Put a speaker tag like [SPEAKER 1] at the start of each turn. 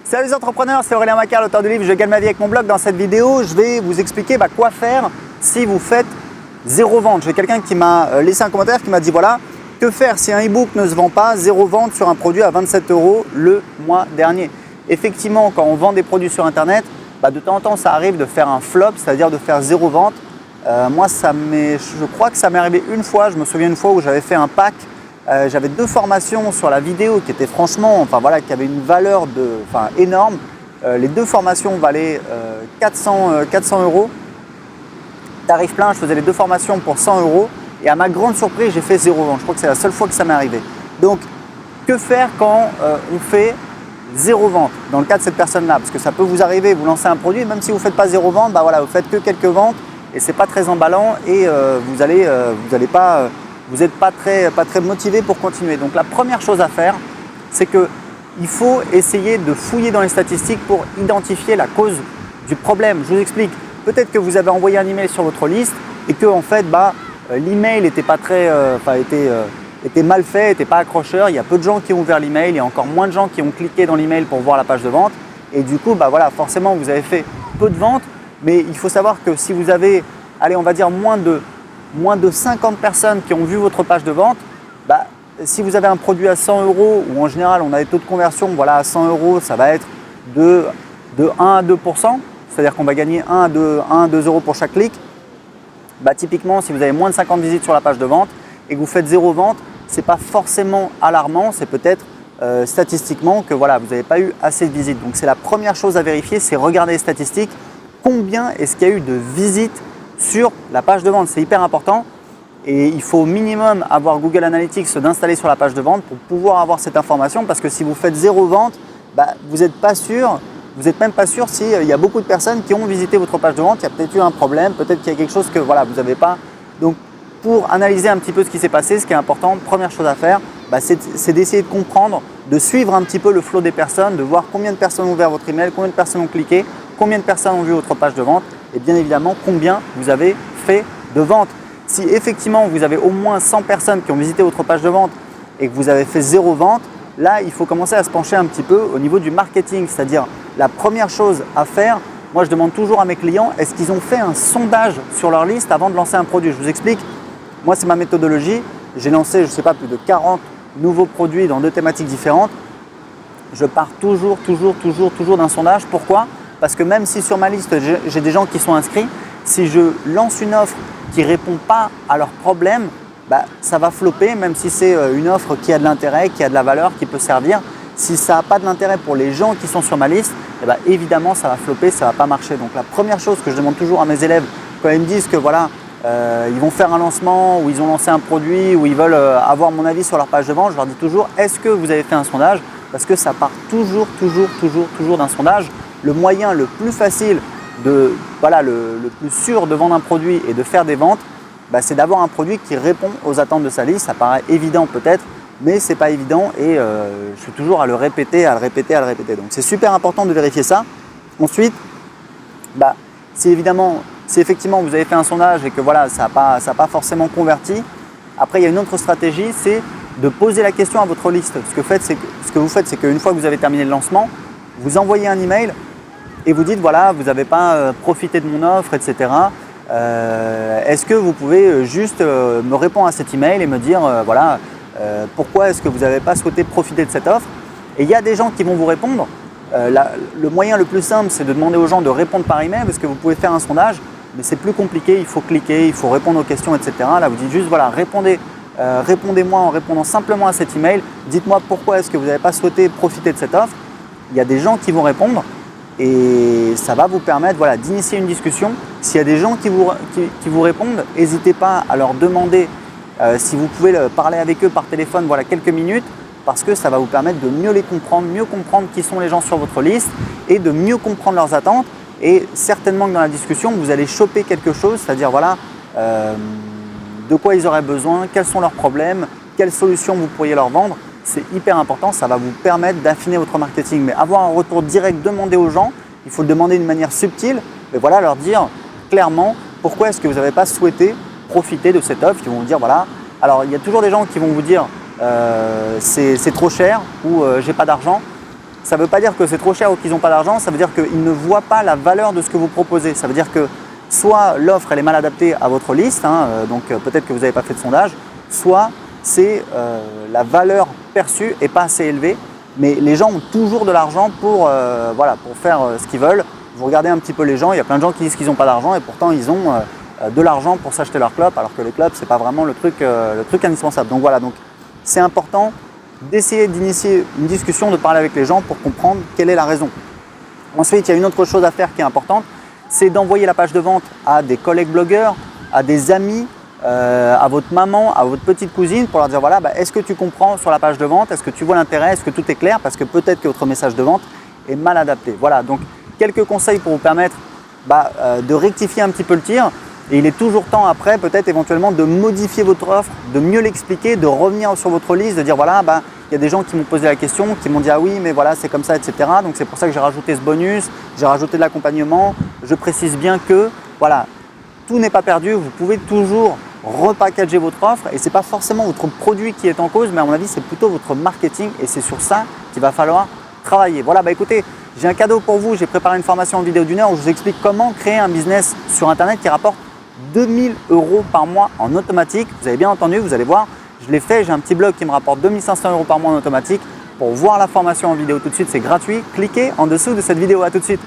[SPEAKER 1] Salut les entrepreneurs, c'est Aurélien Macquart, l'auteur du livre Je gagne ma vie avec mon blog. Dans cette vidéo, je vais vous expliquer quoi faire si vous faites zéro vente. J'ai quelqu'un qui m'a laissé un commentaire qui m'a dit voilà, que faire si un e-book ne se vend pas, zéro vente sur un produit à 27 € le mois dernier. Effectivement, quand on vend des produits sur internet, de temps en temps ça arrive de faire un flop, c'est-à-dire de faire zéro vente. Moi, je crois que ça m'est arrivé une fois. Je me souviens une fois où j'avais fait un pack. J'avais 2 formations sur la vidéo qui étaient franchement, qui avaient une valeur énorme. Les 2 formations valaient 400 €. Tarif plein, je faisais les 2 formations pour 100 € et à ma grande surprise, j'ai fait zéro vente. Je crois que c'est la seule fois que ça m'est arrivé. Donc, que faire quand on fait zéro vente dans le cas de cette personne-là? Parce que ça peut vous arriver, vous lancez un produit, même si vous ne faites pas zéro vente, vous faites que quelques ventes et c'est pas très emballant et vous n'êtes pas très motivé pour continuer. Donc la première chose à faire, c'est qu'il faut essayer de fouiller dans les statistiques pour identifier la cause du problème. Je vous explique. Peut-être que vous avez envoyé un email sur votre liste et que l'email était était mal fait, n'était pas accrocheur. Il y a peu de gens qui ont ouvert l'email, il y a encore moins de gens qui ont cliqué dans l'email pour voir la page de vente. Et du coup, forcément, vous avez fait peu de ventes. Mais il faut savoir que si vous avez, moins de 50 personnes qui ont vu votre page de vente, si vous avez un produit à 100 € ou en général on a des taux de conversion, à 100 €, ça va être de 1 à 2%, c'est-à-dire qu'on va gagner 1 à 2 € pour chaque clic. Typiquement, si vous avez moins de 50 visites sur la page de vente et que vous faites zéro vente, ce n'est pas forcément alarmant, c'est peut-être statistiquement que vous n'avez pas eu assez de visites. Donc c'est la première chose à vérifier, c'est regarder les statistiques. Combien est-ce qu'il y a eu de visites sur la page de vente? C'est hyper important et il faut au minimum avoir Google Analytics d'installer sur la page de vente pour pouvoir avoir cette information, parce que si vous faites zéro vente, vous n'êtes pas sûr, vous n'êtes même pas sûr s'il y a beaucoup de personnes qui ont visité votre page de vente. Il y a peut-être eu un problème, peut-être qu'il y a quelque chose que vous n'avez pas. Donc pour analyser un petit peu ce qui s'est passé, ce qui est important, première chose à faire, c'est d'essayer de comprendre, de suivre un petit peu le flot des personnes, de voir combien de personnes ont ouvert votre email, combien de personnes ont cliqué, combien de personnes ont vu votre page de vente et bien évidemment combien vous avez fait de ventes. Si effectivement vous avez au moins 100 personnes qui ont visité votre page de vente et que vous avez fait zéro vente, là il faut commencer à se pencher un petit peu au niveau du marketing. C'est-à-dire la première chose à faire, moi je demande toujours à mes clients, est-ce qu'ils ont fait un sondage sur leur liste avant de lancer un produit? Je vous explique, moi c'est ma méthodologie, j'ai lancé plus de 40 nouveaux produits dans 2 thématiques différentes. Je pars toujours d'un sondage. Pourquoi? Parce que même si sur ma liste, j'ai des gens qui sont inscrits, si je lance une offre qui ne répond pas à leurs problèmes, ça va flopper, même si c'est une offre qui a de l'intérêt, qui a de la valeur, qui peut servir. Si ça n'a pas de l'intérêt pour les gens qui sont sur ma liste, évidemment, ça va flopper, ça ne va pas marcher. Donc la première chose que je demande toujours à mes élèves, quand ils me disent que ils vont faire un lancement ou ils ont lancé un produit ou ils veulent avoir mon avis sur leur page de vente, je leur dis toujours, est-ce que vous avez fait un sondage? Parce que ça part toujours d'un sondage. Le moyen le plus facile, le plus sûr de vendre un produit et de faire des ventes, c'est d'avoir un produit qui répond aux attentes de sa liste. Ça paraît évident peut-être, mais ce n'est pas évident et je suis toujours à le répéter. Donc c'est super important de vérifier ça. Ensuite, si effectivement vous avez fait un sondage et que ça n'a pas forcément converti, après il y a une autre stratégie, c'est de poser la question à votre liste. Ce que vous faites, c'est qu'une fois que vous avez terminé le lancement, vous envoyez un email et vous dites vous n'avez pas profité de mon offre, etc. Est-ce que vous pouvez juste me répondre à cet email et me dire pourquoi est-ce que vous n'avez pas souhaité profiter de cette offre? Et il y a des gens qui vont vous répondre. Le moyen le plus simple, c'est de demander aux gens de répondre par email, parce que vous pouvez faire un sondage, mais c'est plus compliqué, il faut cliquer, il faut répondre aux questions, etc. Là, vous dites juste répondez-moi en répondant simplement à cet email, dites-moi pourquoi est-ce que vous n'avez pas souhaité profiter de cette offre. Il y a des gens qui vont répondre et ça va vous permettre d'initier une discussion. S'il y a des gens qui vous répondent, n'hésitez pas à leur demander si vous pouvez parler avec eux par téléphone quelques minutes, parce que ça va vous permettre de mieux les comprendre, mieux comprendre qui sont les gens sur votre liste et de mieux comprendre leurs attentes. Et certainement que dans la discussion, vous allez choper quelque chose, c'est-à-dire de quoi ils auraient besoin, quels sont leurs problèmes, quelles solutions vous pourriez leur vendre. C'est hyper important, ça va vous permettre d'affiner votre marketing. Mais avoir un retour direct, demander aux gens, il faut le demander d'une manière subtile, mais leur dire clairement pourquoi est-ce que vous n'avez pas souhaité profiter de cette offre. Ils vont vous dire Alors il y a toujours des gens qui vont vous dire c'est trop cher ou j'ai pas d'argent. Ça ne veut pas dire que c'est trop cher ou qu'ils n'ont pas d'argent, ça veut dire qu'ils ne voient pas la valeur de ce que vous proposez. Ça veut dire que soit l'offre elle est mal adaptée à votre liste, donc peut-être que vous n'avez pas fait de sondage, soit c'est la valeur perçue n'est pas assez élevée. Mais les gens ont toujours de l'argent pour faire ce qu'ils veulent. Vous regardez un petit peu les gens, il y a plein de gens qui disent qu'ils n'ont pas d'argent et pourtant ils ont de l'argent pour s'acheter leur clope, alors que les clopes, ce n'est pas vraiment le truc indispensable. Donc voilà, donc c'est important d'essayer d'initier une discussion, de parler avec les gens pour comprendre quelle est la raison. Ensuite, il y a une autre chose à faire qui est importante, c'est d'envoyer la page de vente à des collègues blogueurs, à des amis, à votre maman, à votre petite cousine pour leur dire voilà, est-ce que tu comprends sur la page de vente, est-ce que tu vois l'intérêt, est-ce que tout est clair, parce que peut-être que votre message de vente est mal adapté. Voilà, donc quelques conseils pour vous permettre de rectifier un petit peu le tir. Et il est toujours temps après, peut-être éventuellement, de modifier votre offre, de mieux l'expliquer, de revenir sur votre liste, de dire voilà, il y a des gens qui m'ont posé la question, qui m'ont dit ah oui, mais voilà, c'est comme ça, etc. Donc c'est pour ça que j'ai rajouté ce bonus, j'ai rajouté de l'accompagnement. Je précise bien que voilà, tout n'est pas perdu, vous pouvez toujours repackager votre offre et ce n'est pas forcément votre produit qui est en cause, mais à mon avis, c'est plutôt votre marketing et c'est sur ça qu'il va falloir travailler. Voilà, écoutez, j'ai un cadeau pour vous, j'ai préparé une formation en vidéo d'1 heure où je vous explique comment créer un business sur Internet qui rapporte 2000 € par mois en automatique. Vous avez bien entendu, vous allez voir, je l'ai fait, j'ai un petit blog qui me rapporte 2500 € par mois en automatique. Pour voir la formation en vidéo tout de suite, c'est gratuit. Cliquez en dessous de cette vidéo, à tout de suite.